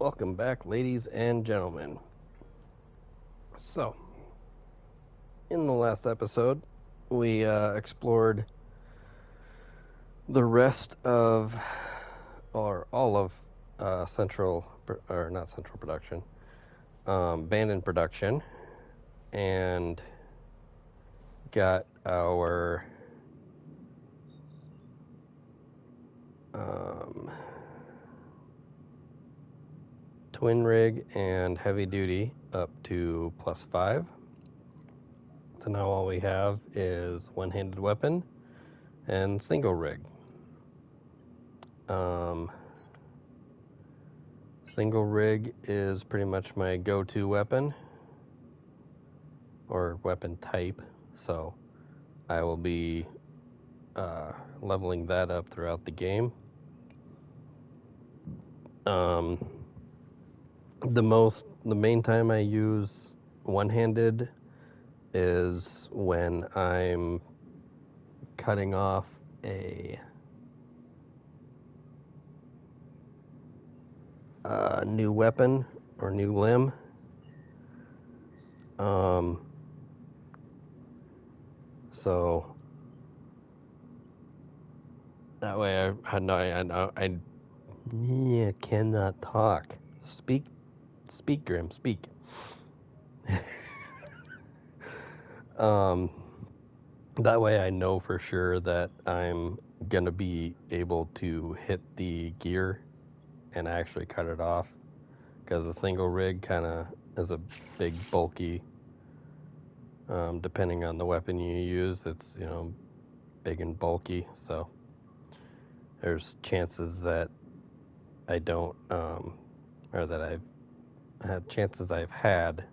Welcome back, ladies and gentlemen. So, in the last episode, we explored the rest of, or all of, not Central Production, Bandon Production, and got our twin rig and heavy duty up to +5. So now all we have is one-handed weapon and single rig. Single rig is pretty much my go-to weapon, or weapon type, so I will be leveling that up throughout the game. The main time I use one-handed is when I'm cutting off a new weapon or new limb. So that way I cannot talk. Speak, Grim, speak. That way I know for sure that I'm gonna be able to hit the gear and actually cut it off, because a single rig kind of is a big, bulky, depending on the weapon you use, it's, big and bulky, so there's chances that I don't, or that I've had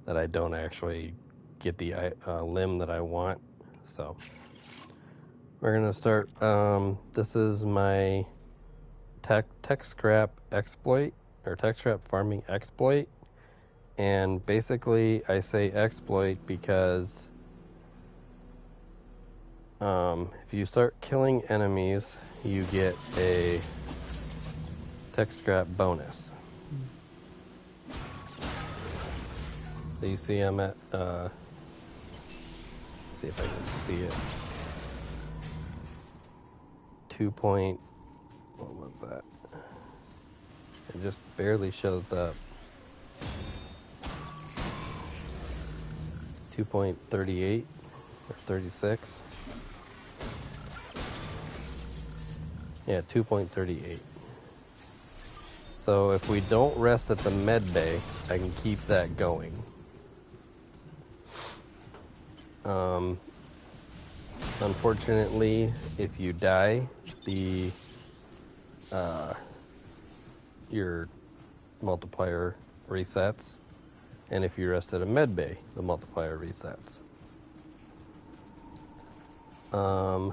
that I don't actually get the limb that I want. So we're gonna start. This is my tech scrap exploit, or tech scrap farming exploit, and basically I say exploit because if you start killing enemies, you get a tech scrap bonus. So you see I'm at, see if I can see it, what was that? It just barely shows up. 2.38 or 36. Yeah, 2.38. So if we don't rest at the med bay, I can keep that going. Unfortunately, if you die, your multiplier resets, and if you rest at a med bay, the multiplier resets. So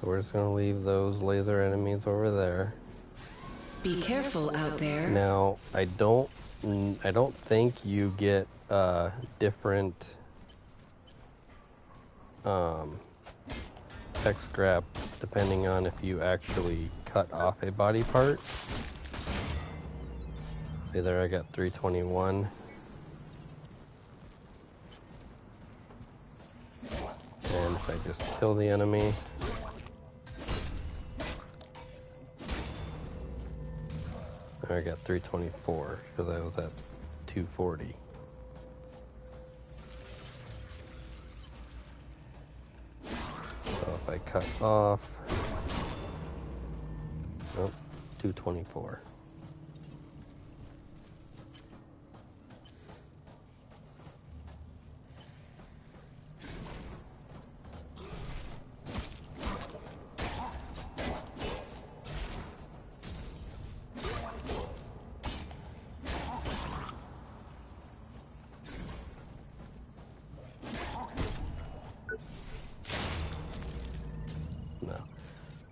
we're just gonna leave those laser enemies over there. Be careful out there. Now, I don't think you get different tech scrap depending on if you actually cut off a body part. See there, I got 321. And if I just kill the enemy, I got 324 because I was at 240. So if I cut off, 224.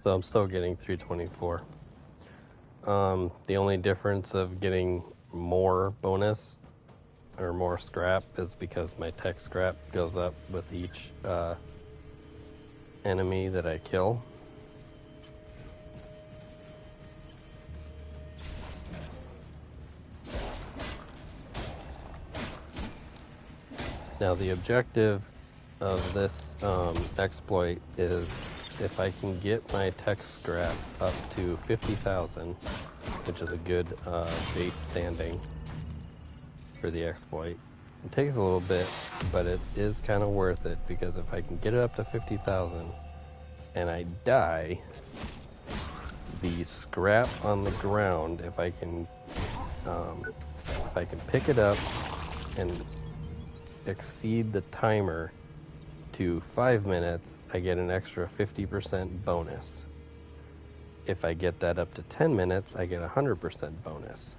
So I'm still getting 324. The only difference of getting more bonus or more scrap is because my tech scrap goes up with each enemy that I kill. Now the objective of this exploit is if I can get my tech scrap up to 50,000, which is a good base standing for the exploit. It takes a little bit, but it is kind of worth it, because if I can get it up to 50,000 and I die, the scrap on the ground, if I can pick it up and exceed the timer to 5 minutes, I get an extra 50% bonus. If I get that up to 10 minutes, I get 100% bonus.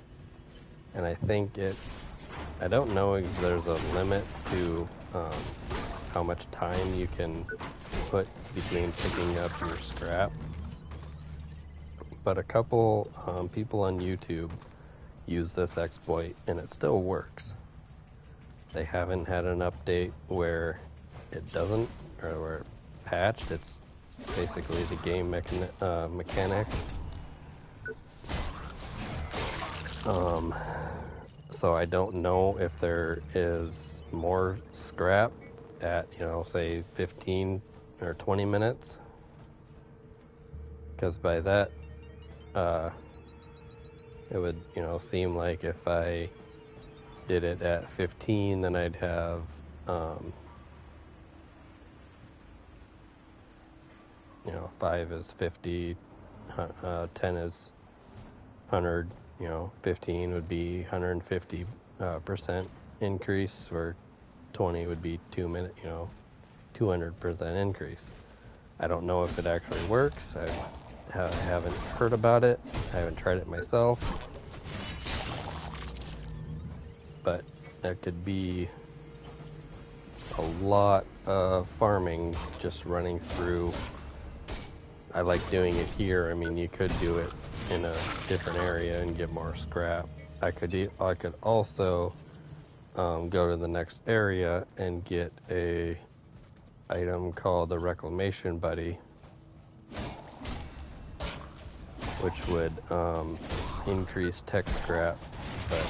And I think I don't know if there's a limit to how much time you can put between picking up your scrap. But a couple people on YouTube use this exploit, and it still works. They haven't had an update where it doesn't, or where it patched. It's basically the game mechanics. So I don't know if there is more scrap at, say 15 or 20 minutes. Because by that, it would, seem like if I did it at 15, then I'd have, 5 is 50, 10 is 100, 15 would be 150% increase, or 20 would be 2 minute, 200% increase. I don't know if it actually works. I haven't heard about it. I haven't tried it myself. But that could be a lot of farming just running through. I like doing it here. I mean, you could do it in a different area and get more scrap. I could also go to the next area and get a item called the Reclamation Buddy, which would increase tech scrap, but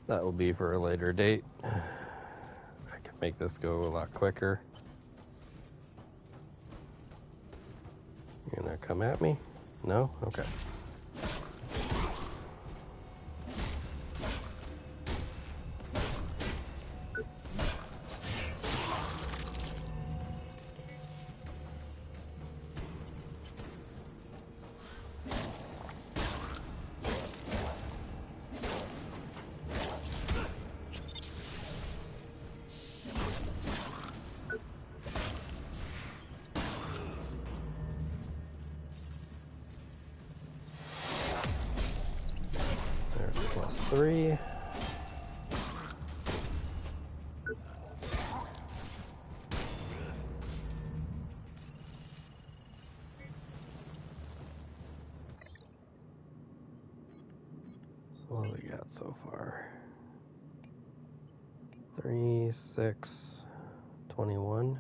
that will be for a later date. I can make this go a lot quicker. You're gonna come at me? No? Okay. +3. What do we got so far? 3, 6, 21.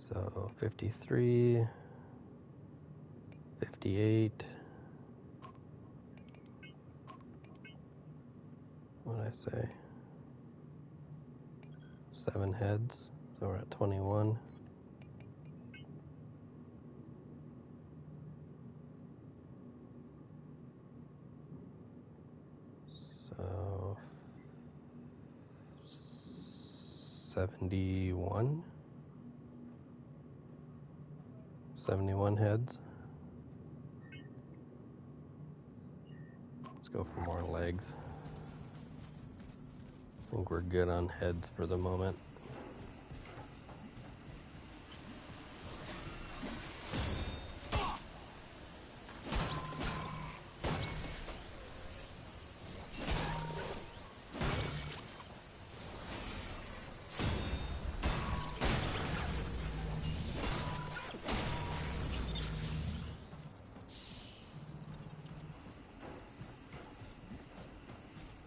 So 53, 58. What did I say? 7 heads. So we're at 21. So 71. 71 heads. Let's go for more legs. I think we're good on heads for the moment.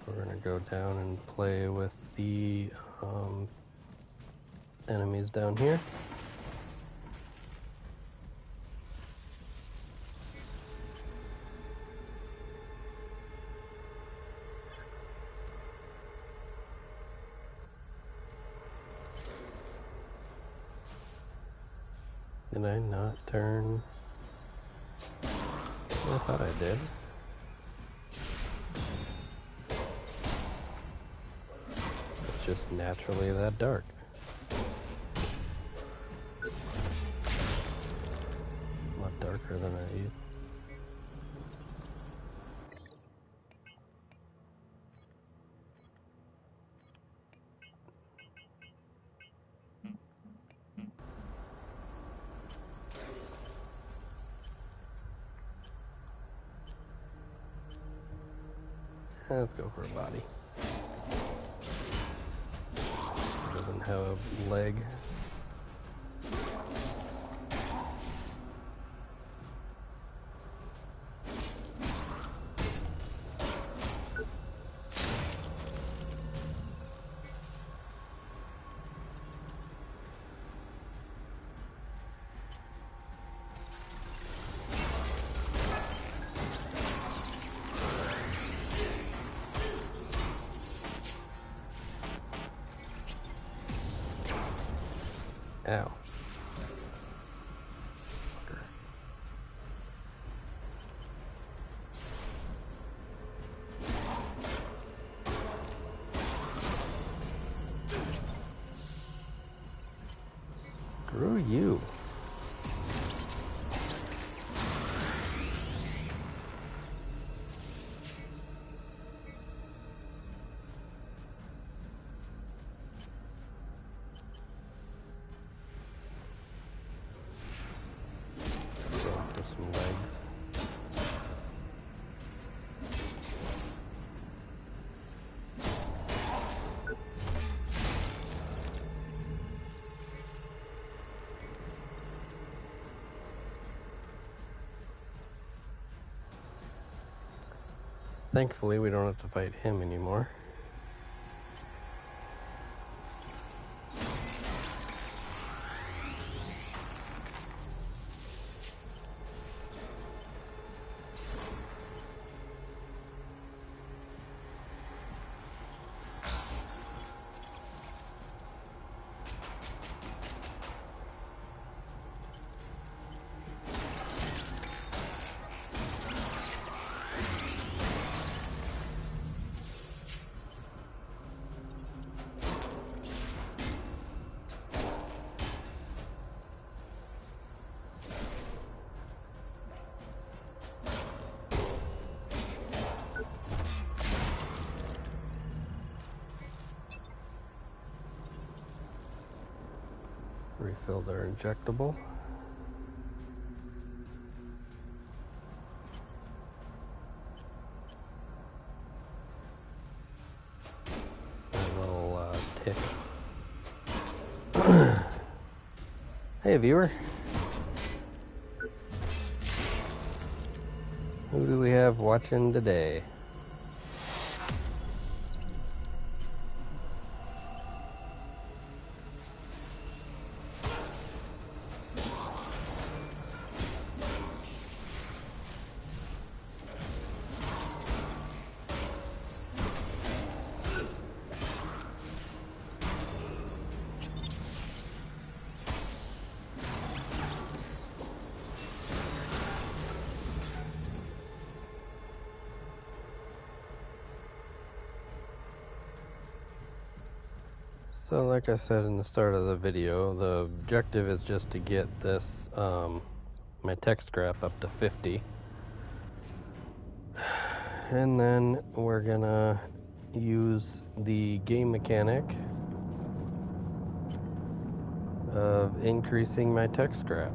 We're going to go down and play with the enemies down here. Did I not turn? I thought I did. It's just naturally that dark. A lot darker than I used. Let's go for a body. Doesn't have a leg. Ow. Screw you. Some legs. Thankfully, we don't have to fight him anymore. Refill their injectable. A little tick. Hey viewer. Who do we have watching today? So like I said in the start of the video, the objective is just to get this, my tech scrap up to 50. And then we're gonna use the game mechanic of increasing my tech scrap.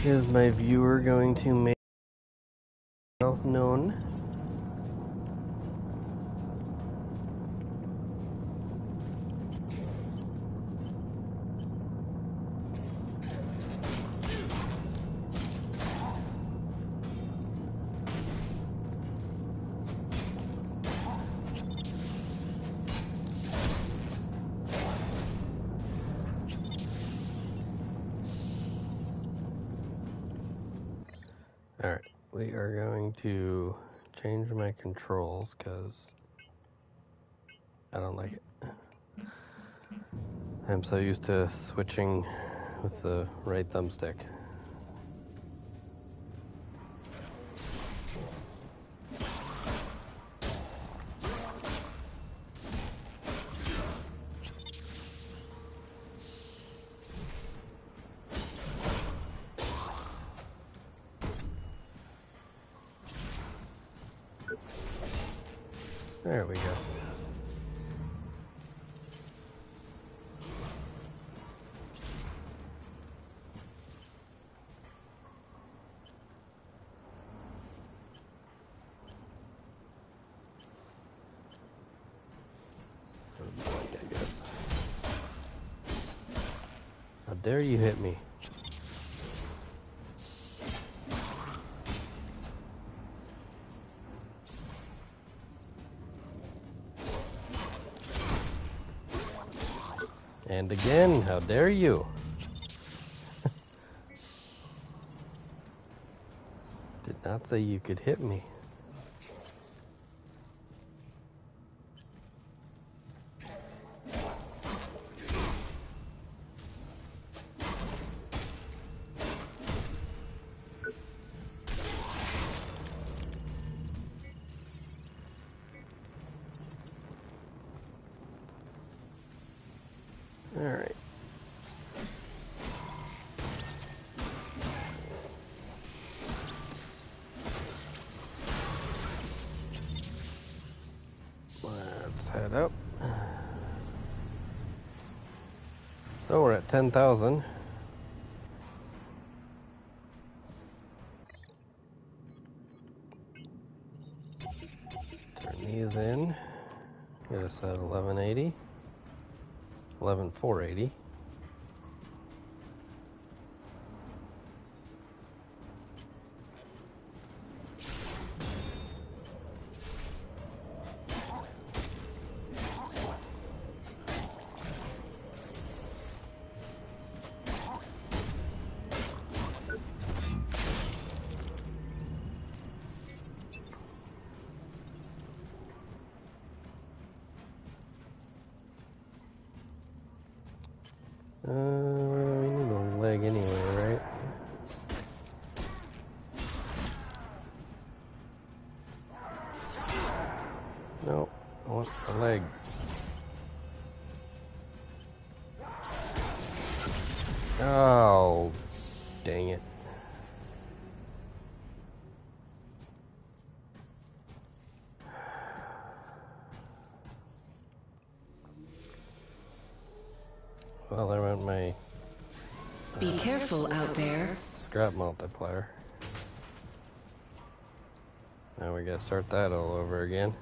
Is my viewer going to make himself known? Alright, we are going to change my controls because I don't like it. I'm so used to switching with the right thumbstick. There we go. How dare you hit me? And again, how dare you? Did not say you could hit me. All right. Let's head up. So we're at 10,000. Turn these in. Get us at 1180. 11,480. We need a leg anyway, right? No, I want a leg. Oh, dang it. Well, there went my Be careful out there. scrap multiplier. Now we gotta start that all over again.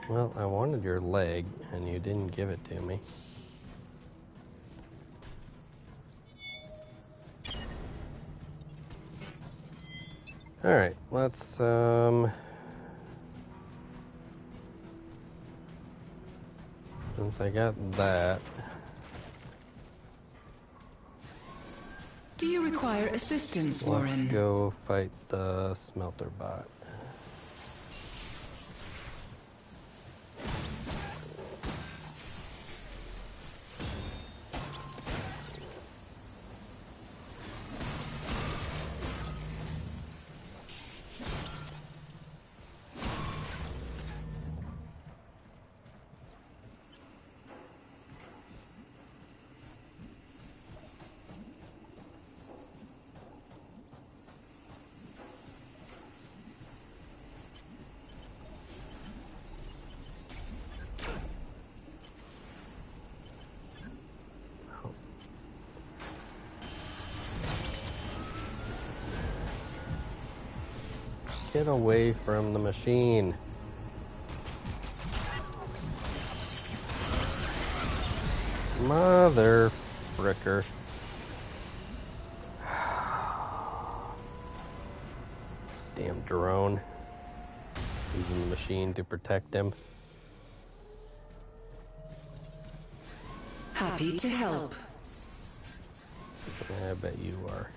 Well, I wanted your leg, and you didn't give it to me. Alright, let's, since I got that, Do you require assistance, Warren? let's go fight the smelter bot. Get away from the machine. Mother fricker. Damn drone. Using the machine to protect him. Happy to help. I bet you are.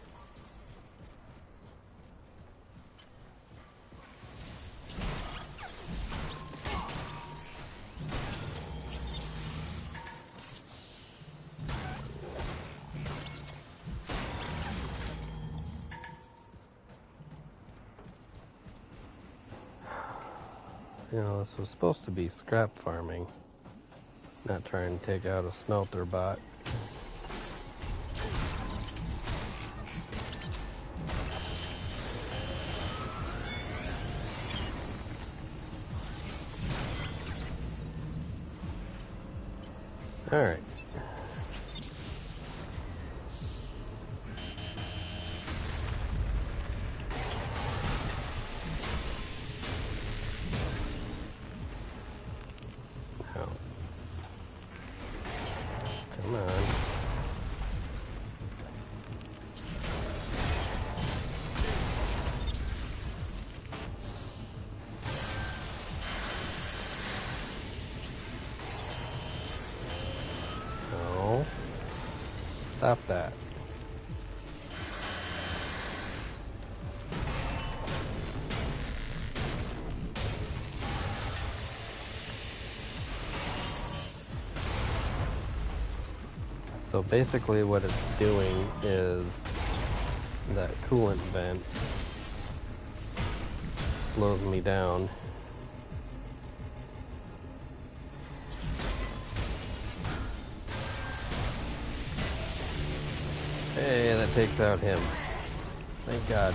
You know, this was supposed to be scrap farming, not trying to take out a smelter bot. All right. Now, come on. No. Stop that. So basically what it's doing is that coolant vent slows me down. Hey, that takes out him. Thank God.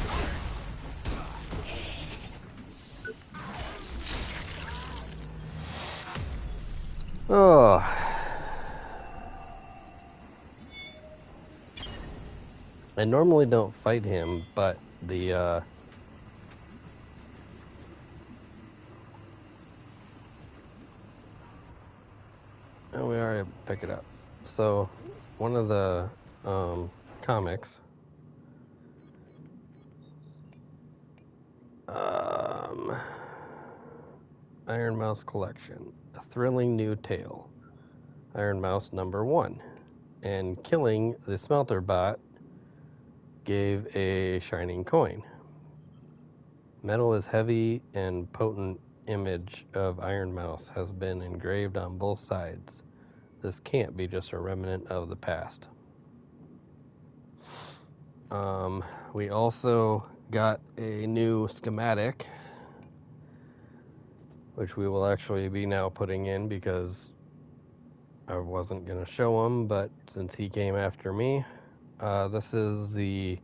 Oh. I normally don't fight him, but the oh, we already pick it up. So one of the comics Iron Mouse Collection, A Thrilling New Tale, Iron Mouse #1, and killing the smelter bot gave a shining coin. Metal is heavy and potent image of Iron Mouse has been engraved on both sides. This can't be just a remnant of the past. We also got a new schematic, which we will actually be now putting in because I wasn't going to show him, but since he came after me, this is the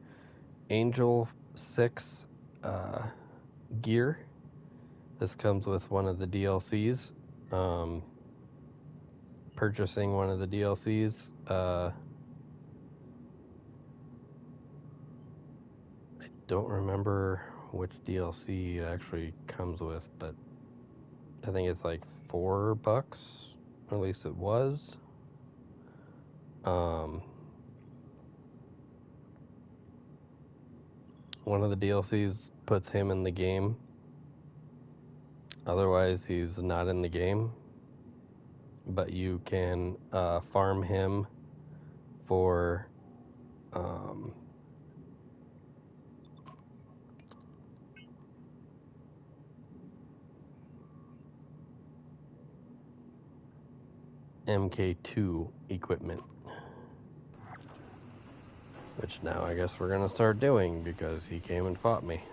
Angel 6 gear. This comes with one of the DLCs. Purchasing one of the DLCs, I don't remember which DLC it actually comes with, but I think it's like $4, or at least it was. One of the DLCs puts him in the game. Otherwise, he's not in the game. But you can farm him for MK2 equipment, which now I guess we're gonna start doing because he came and fought me.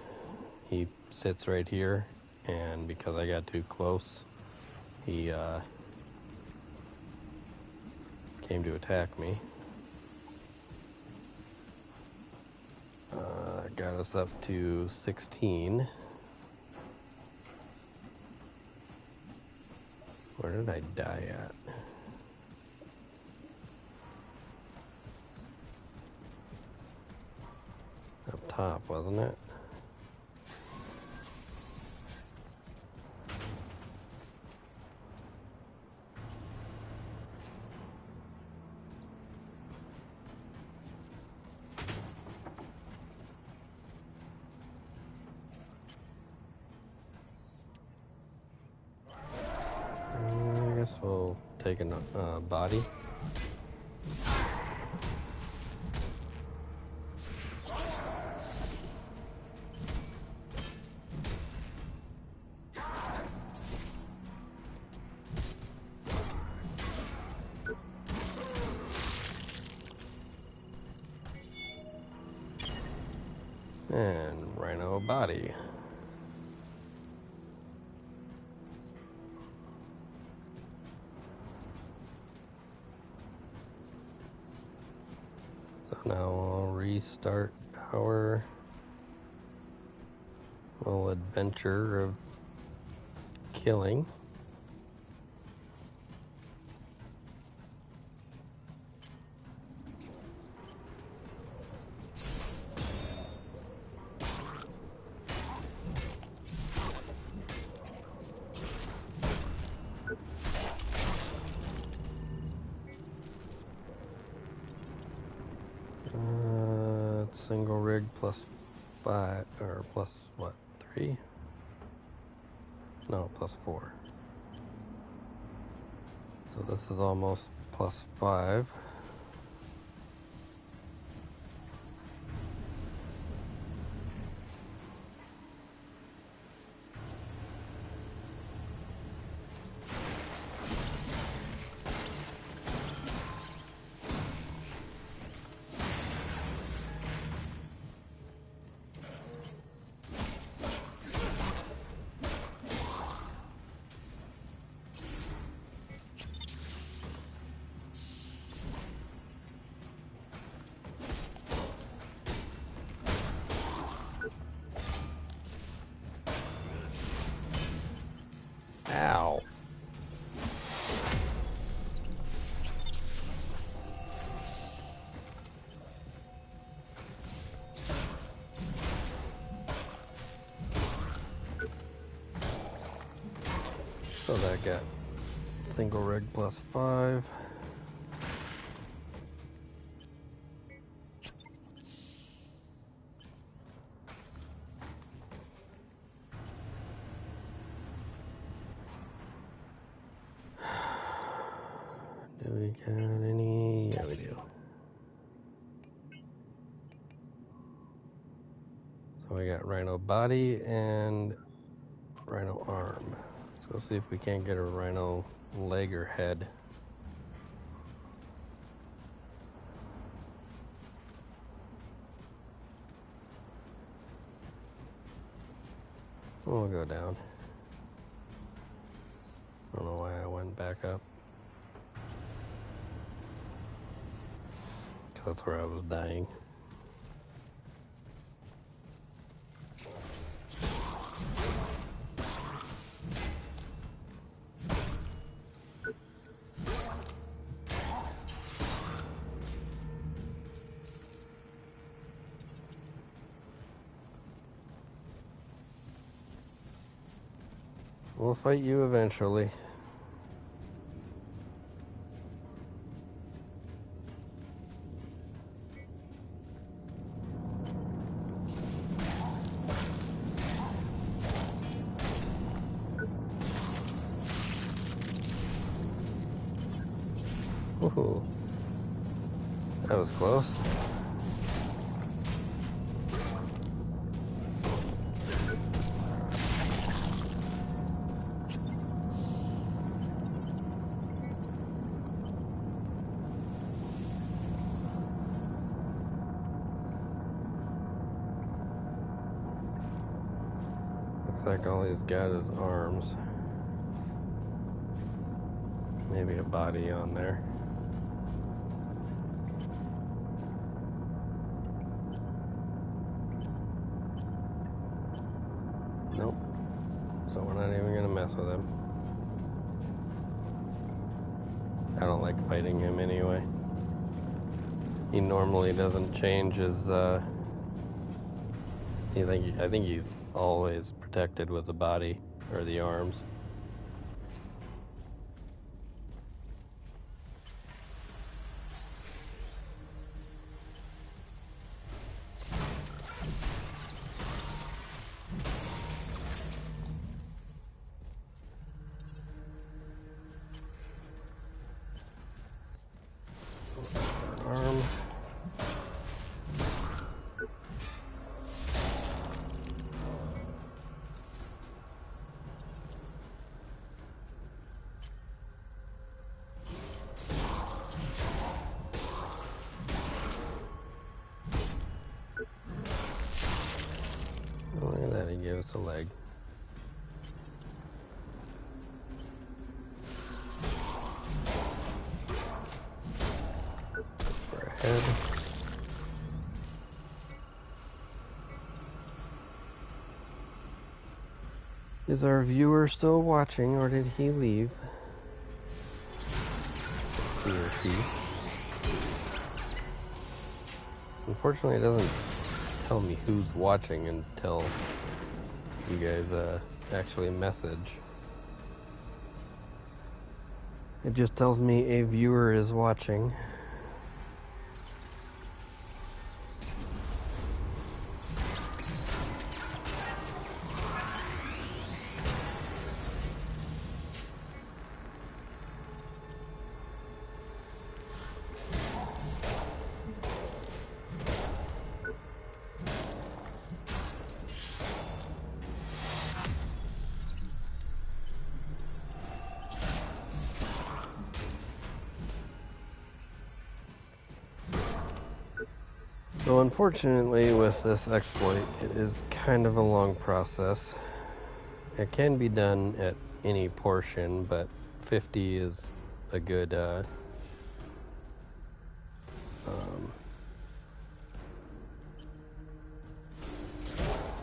He sits right here, and because I got too close, he came to attack me. Got us up to 16. Where did I die at? Up top, wasn't it? take a body. And rhino body. So now I'll restart our little adventure of killing. Single rig plus 5, or plus what, 3? No, plus 4. So this is almost plus 5. Ow. So that got single rig plus 5. Do we got any? Yeah, we do. So we got rhino body and rhino arm. Let's go see if we can't get a rhino leg or head. We'll go down. I don't know why I went back up. That's where I was dying. We'll fight you eventually. Ooh, that was close. Looks like all he's got is arms. Maybe a body on there. Nope. So we're not even gonna mess with him. I don't like fighting him anyway. He normally doesn't change his, I think he's always protected with the body or the arms. it's a leg. For a head. Is our viewer still watching, or did he leave? He or she. Unfortunately, it doesn't tell me who's watching until you guys actually message. It just tells me a viewer is watching. So unfortunately with this exploit, it is kind of a long process. It can be done at any portion, but 50 is a good, I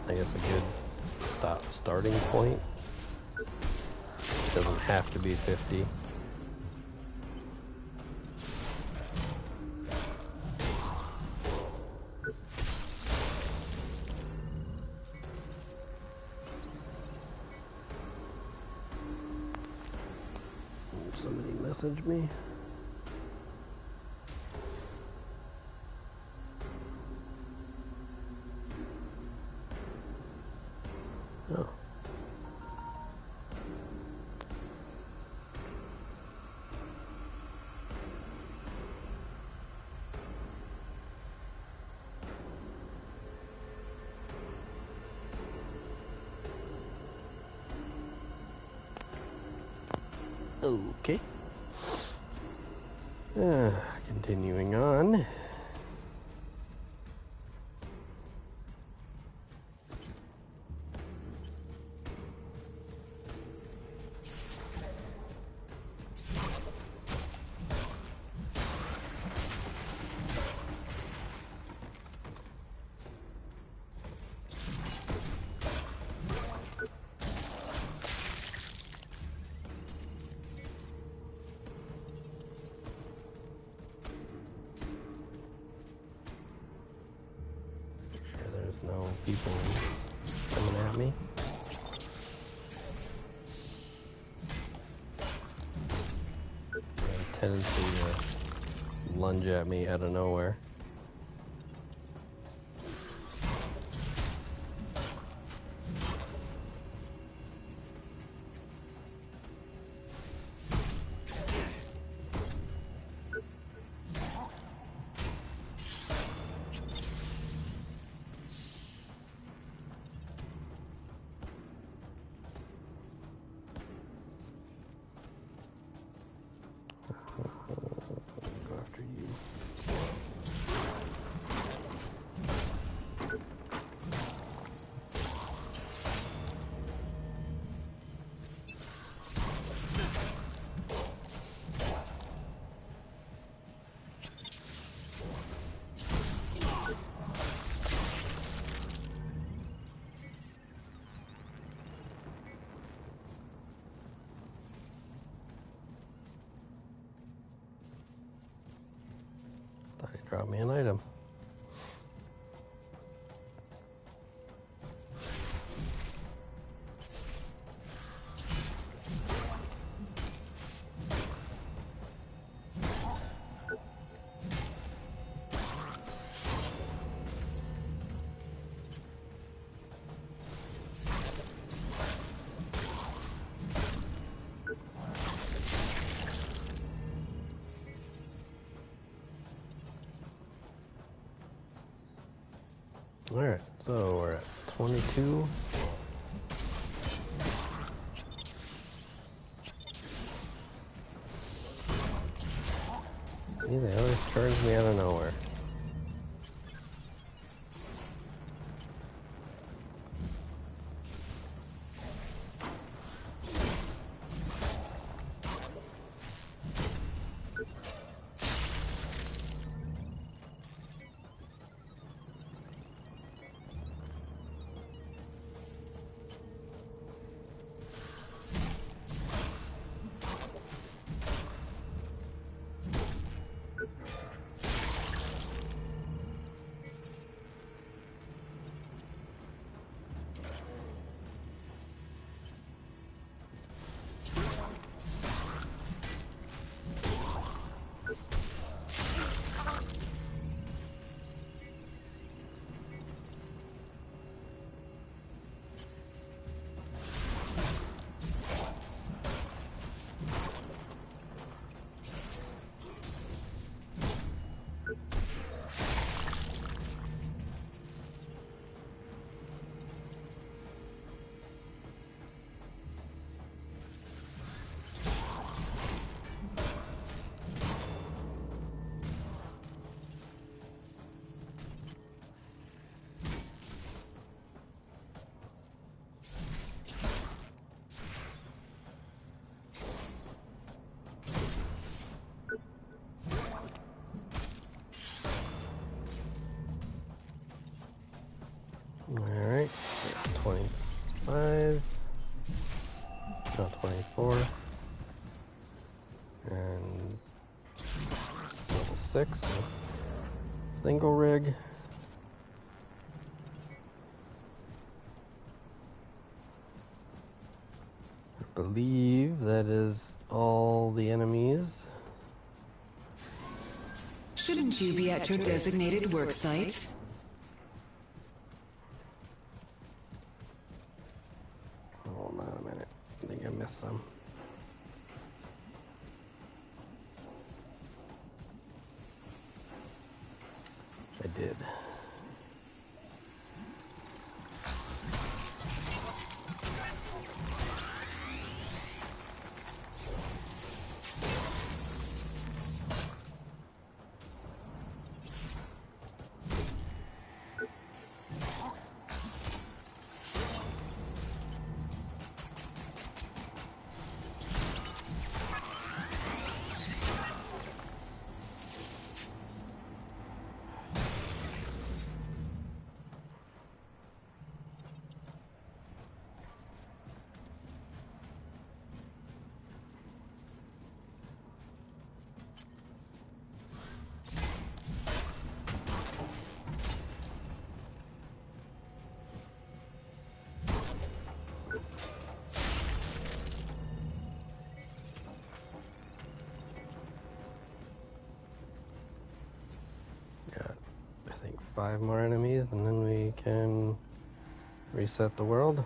guess a good starting point. It doesn't have to be 50. Somebody message me. Oh. Okay. Continuing on. No people coming at me. They have a tendency to lunge at me out of nowhere. Go after you. Thought he dropped me an item. Alright, so we're at 22. See, they always turns me out of nowhere. No, 24. And level 6. Single rig. I believe that is all the enemies. Shouldn't you be at your designated work site? Hold on a minute. I think I missed some. I did. Got, I think, 5 more enemies, and then we can reset the world.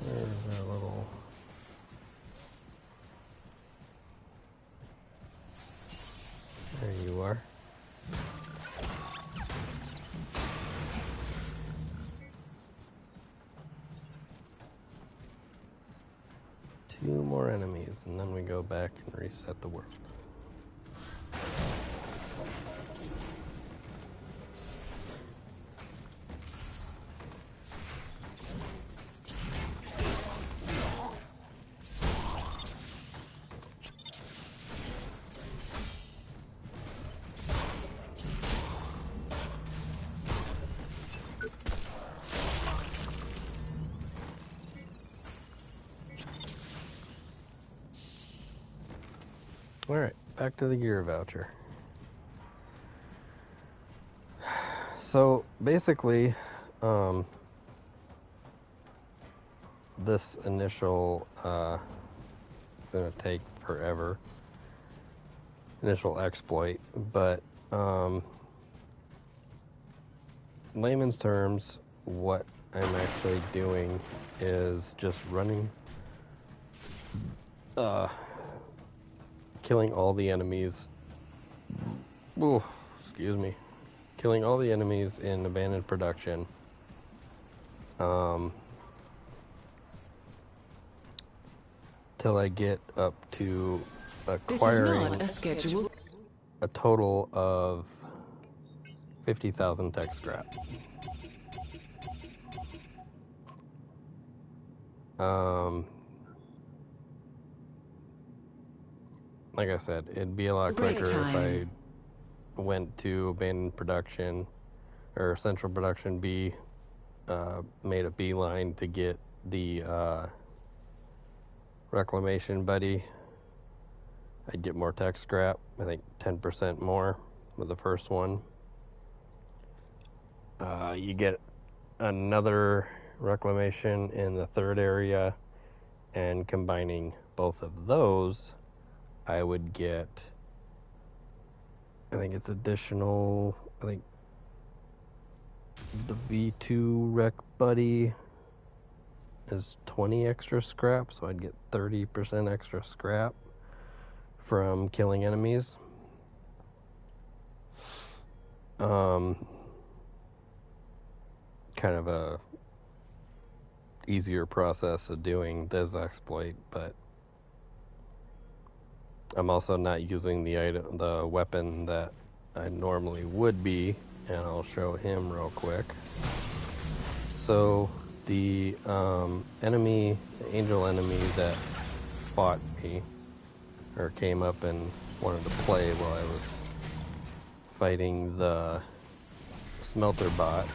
There's a little... There you are. Two more enemies, and then we go back and reset the world. Alright, back to the gear voucher. So, basically, this initial, it's going to take forever, initial exploit, but, layman's terms, what I'm actually doing is just running, killing all the enemies. Ooh, excuse me. Killing all the enemies in abandoned production. Till I get up to acquiring a total of 50,000 tech scrap. Like I said, it'd be a lot quicker if I went to abandoned production or central production B, made a beeline to get the reclamation buddy. I'd get more tech scrap, I think 10% more with the first one. You get another reclamation in the third area, and combining both of those, I would get, I think it's additional, I think the V2 Rec Buddy is 20 extra scrap, so I'd get 30% extra scrap from killing enemies. Kind of a easier process of doing this exploit, but I'm also not using the weapon that I normally would be, and I'll show him real quick. So the enemy, the angel enemy that fought me, or came up and wanted to play while I was fighting the smelter bot.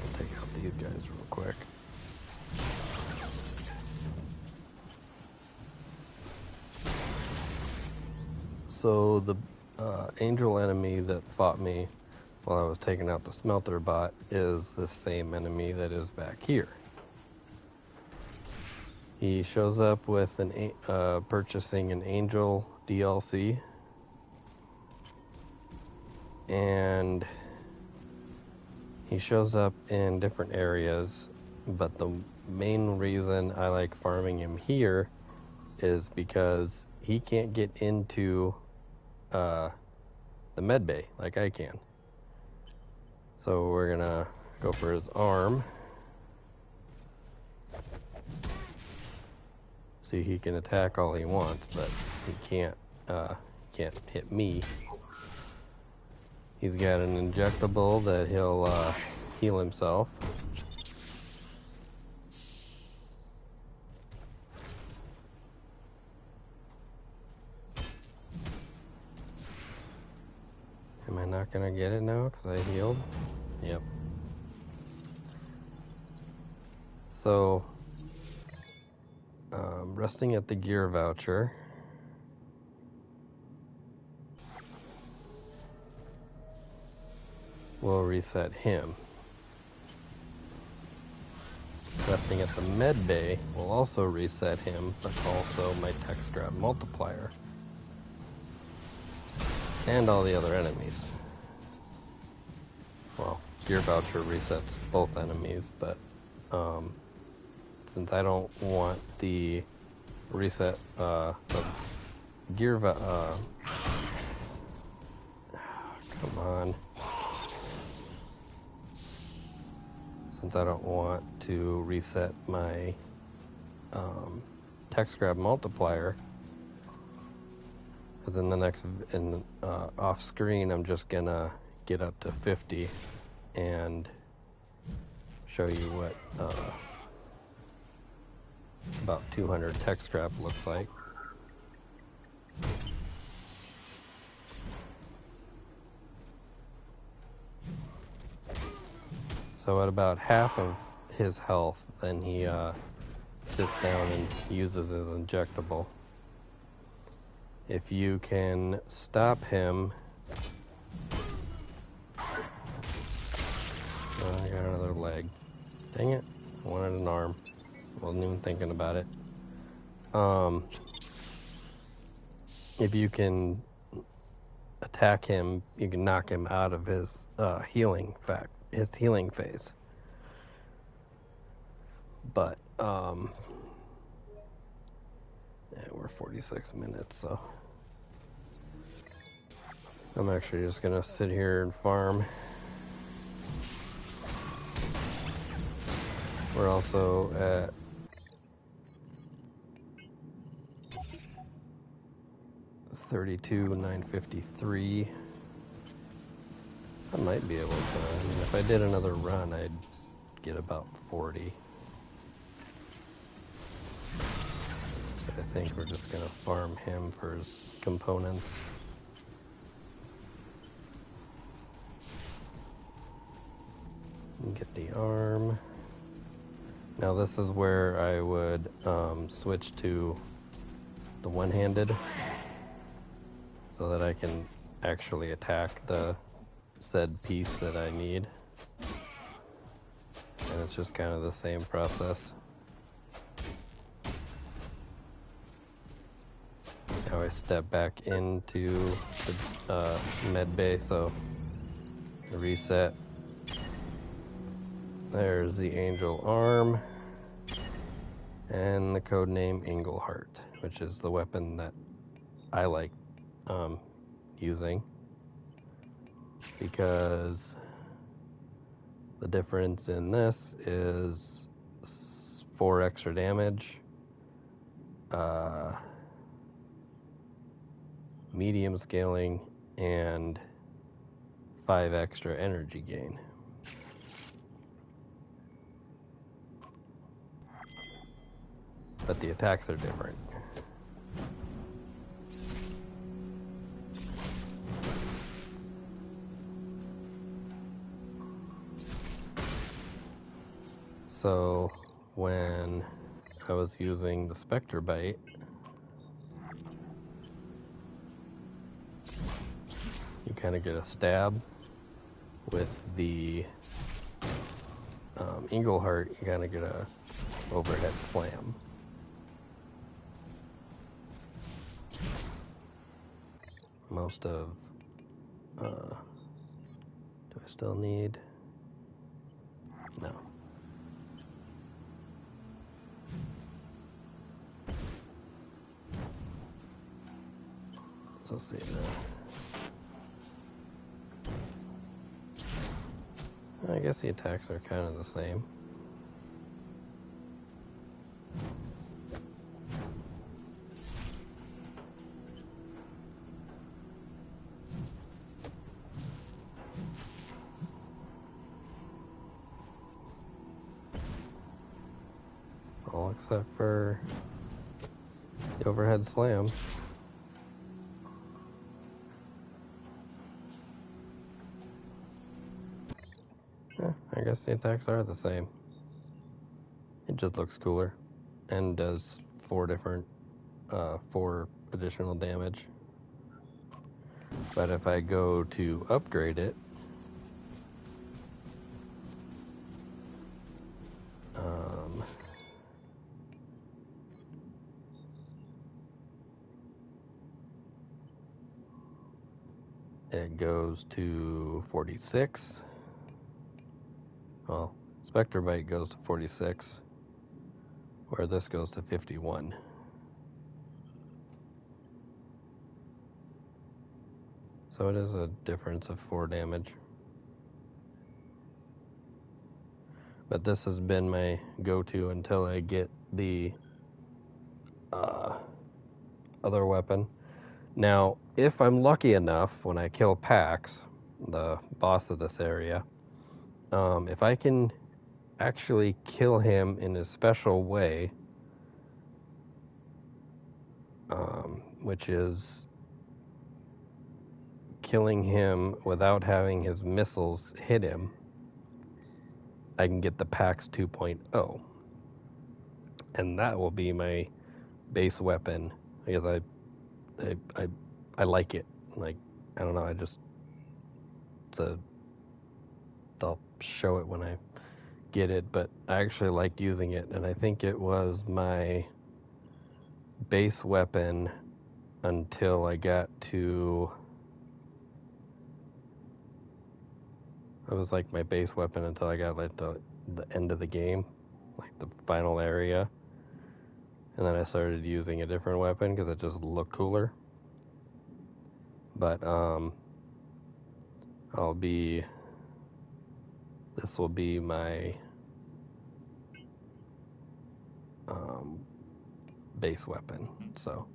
I'll take out these guys real quick. So the angel enemy that fought me while I was taking out the smelter bot is the same enemy that is back here. He shows up with purchasing an angel DLC, and he shows up in different areas, but the main reason I like farming him here is because he can't get into the med bay like I can. So we're gonna go for his arm. See, he can attack all he wants, but he can't hit me. He's got an injectable that he'll heal himself. Am I not gonna get it now because I healed? Yep. So, resting at the gear voucher. Will reset him. Resting at the med bay will also reset him, but also my tech scrap multiplier. And all the other enemies. Well, gear voucher resets both enemies, but since I don't want the reset the gear come on. Since I don't want to reset my tech scrap multiplier, because in the next off screen I'm just gonna get up to 50 and show you what about 200 tech scrap looks like. So at about half of his health, then he sits down and uses his injectable. If you can stop him... Oh, I got another leg. Dang it. I wanted an arm. Wasn't even thinking about it. If you can attack him, you can knock him out of his healing phase. But yeah, we're 46 minutes, so I'm actually just gonna sit here and farm. We're also at 32,953. I might be able to. I mean, if I did another run, I'd get about 40. But I think we're just gonna farm him for his components. And get the arm. Now this is where I would switch to the one-handed so that I can actually attack the said piece that I need. And it's just kind of the same process. Now I step back into the med bay, so reset. There's the angel arm and the codename Engelhart, which is the weapon that I like using, because the difference in this is 4 extra damage, medium scaling, and 5 extra energy gain. But the attacks are different. So when I was using the Spectre Bite, you kind of get a stab. With the Eagleheart, you kind of get a overhead slam. Most of, do I still need? No. So let's see. I guess the attacks are kind of the same. All except for the overhead slam. I guess the attacks are the same. It just looks cooler and does 4 additional damage. But if I go to upgrade it, it goes to 46. Well, Spectre Bite goes to 46, where this goes to 51. So it is a difference of 4 damage. But this has been my go-to until I get the other weapon. Now, if I'm lucky enough, when I kill Pax, the boss of this area, if I can actually kill him in a special way, which is killing him without having his missiles hit him, I can get the Pax 2.0. And that will be my base weapon, because I like it. Like, I don't know, I'll show it when I get it, but I actually like using it, and I think it was my base weapon until I got to, it was like my base weapon until I got like the end of the game, like the final area, and then I started using a different weapon because it just looked cooler. But this will be my base weapon, so.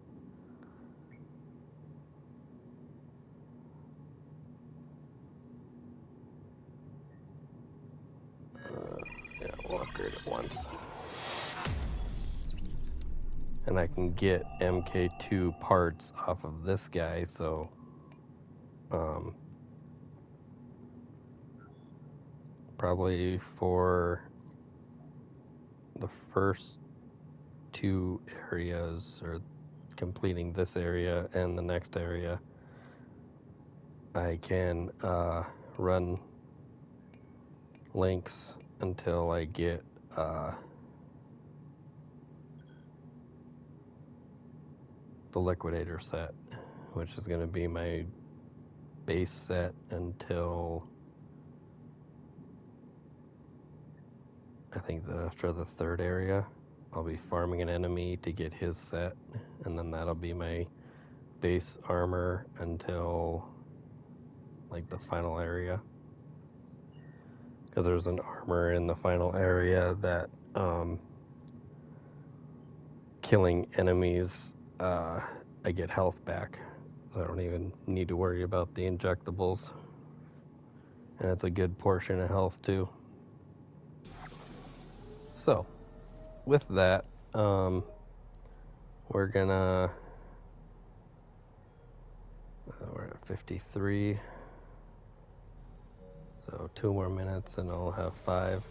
Yeah, we'll upgrade it once. And I can get MK2 parts off of this guy, so probably for the first 2 areas, or completing this area and the next area, I can run links until I get the Liquidator set, which is going to be my base set until I think after the 3rd area. I'll be farming an enemy to get his set, and then that'll be my base armor until like the final area, because there's an armor in the final area that killing enemies, I get health back, So I don't even need to worry about the injectables. And it's a good portion of health too. So, with that, we're gonna, we're at 53. So 2 more minutes and I'll have 5.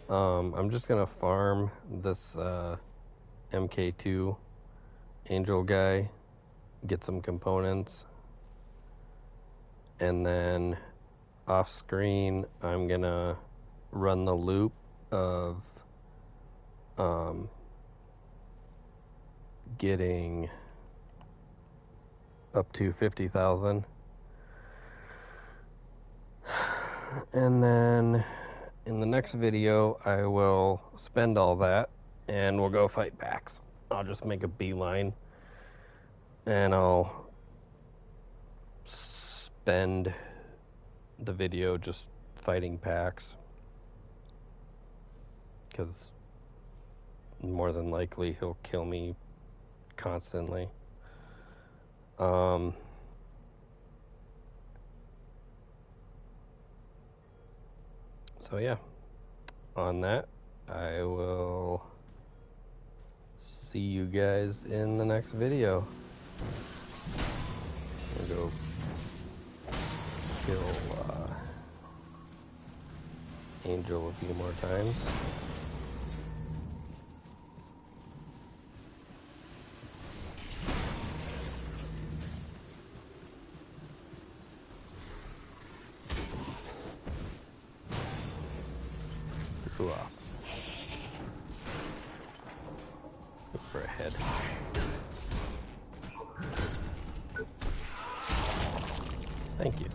I'm just gonna farm this MK2 Angel guy, get some components, and then off screen I'm gonna run the loop of getting up to 50,000, and then in the next video I will spend all that and we'll go fight packs. I'll just make a beeline and I'll spend the video just fighting packs, because more than likely he'll kill me constantly. So yeah, on that, I will see you guys in the next video. I'll go kill Angel a few more times. Screw off. Look for a head. Thank you.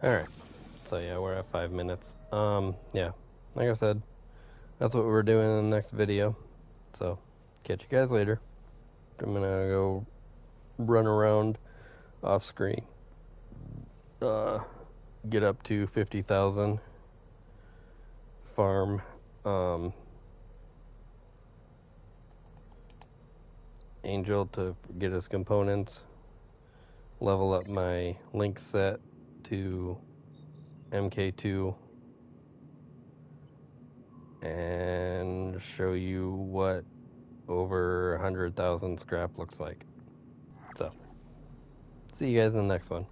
Alright, so yeah, we're at 5 minutes. Yeah, like I said, that's what we're doing in the next video. So, catch you guys later. I'm gonna go run around off screen. Get up to 50,000. Farm Angel to get his components. Level up my Link set to MK2. And show you what over 100,000 scrap looks like. So, see you guys in the next one.